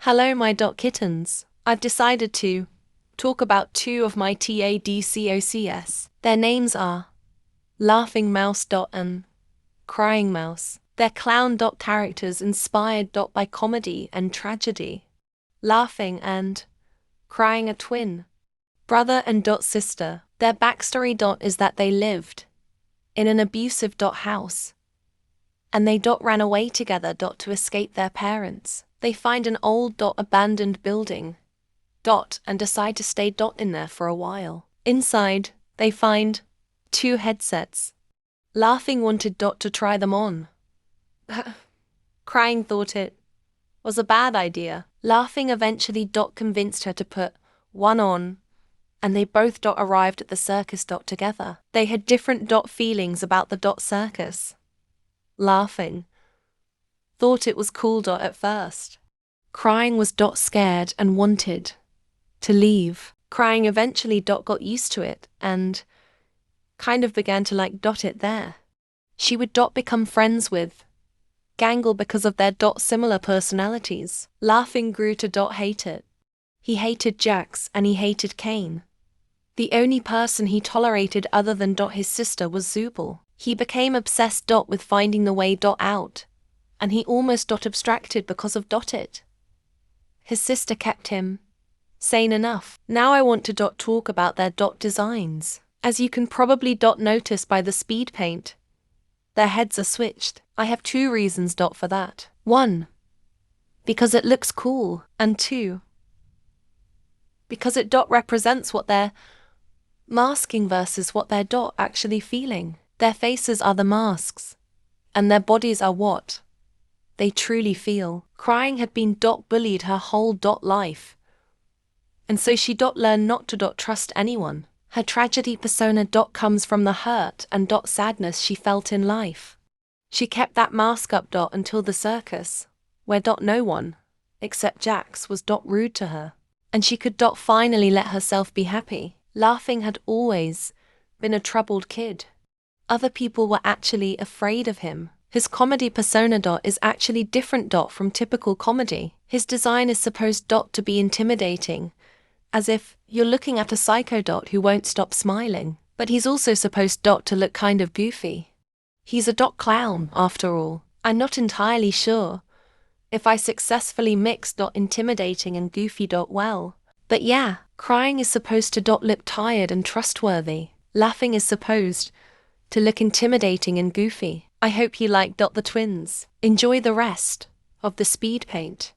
Hello, my dot kittens. I've decided to talk about two of my TADCOCS. Their names are Laughing Mouse dot and Crying Mouse. They're clown dot characters inspired dot by comedy and tragedy. Laughing and Crying are twin brother and dot sister. Their backstory dot is that they lived in an abusive dot house, and they dot ran away together dot to escape their parents. They find an old dot abandoned building dot and decide to stay dot in there for a while. Inside, they find two headsets. Laughing wanted dot to try them on. Crying thought it was a bad idea. Laughing eventually dot convinced her to put one on, and they both dot arrived at the circus dot together. They had different dot feelings about the dot circus. Laughing thought it was cool dot at first. Crying was dot scared and wanted to leave. Crying eventually dot got used to it and kind of began to like dot it there. She would dot become friends with Gangle because of their dot similar personalities. Laughing grew to dot hate it. He hated Jax and he hated Kane. The only person he tolerated other than dot his sister was Zubul. He became obsessed dot with finding the way dot out, and he almost dot abstracted because of dot it. His sister kept him sane enough. Now I want to dot talk about their dot designs. As you can probably dot notice by the speed paint, their heads are switched. I have two reasons dot for that. 1, because it looks cool, and 2, because it dot represents what they're masking versus what they're dot actually feeling. Their faces are the masks, and their bodies are what they truly feel. Crying had been dot bullied her whole dot life, and so she dot learned not to dot trust anyone. Her tragedy persona dot comes from the hurt and dot sadness she felt in life. She kept that mask up dot until the circus, where dot no one, except Jax, was dot rude to her, and she could dot finally let herself be happy. Laughing had always been a troubled kid. Other people were actually afraid of him. His comedy persona dot is actually different dot from typical comedy. His design is supposed dot to be intimidating, as if you're looking at a psycho dot who won't stop smiling. But he's also supposed dot to look kind of goofy. He's a dot clown, after all. I'm not entirely sure if I successfully mix dot intimidating and goofy dot well. But yeah, Crying is supposed to dot look tired and trustworthy. Laughing is supposed to look intimidating and goofy. I hope you like dot the twins. Enjoy the rest of the speed paint.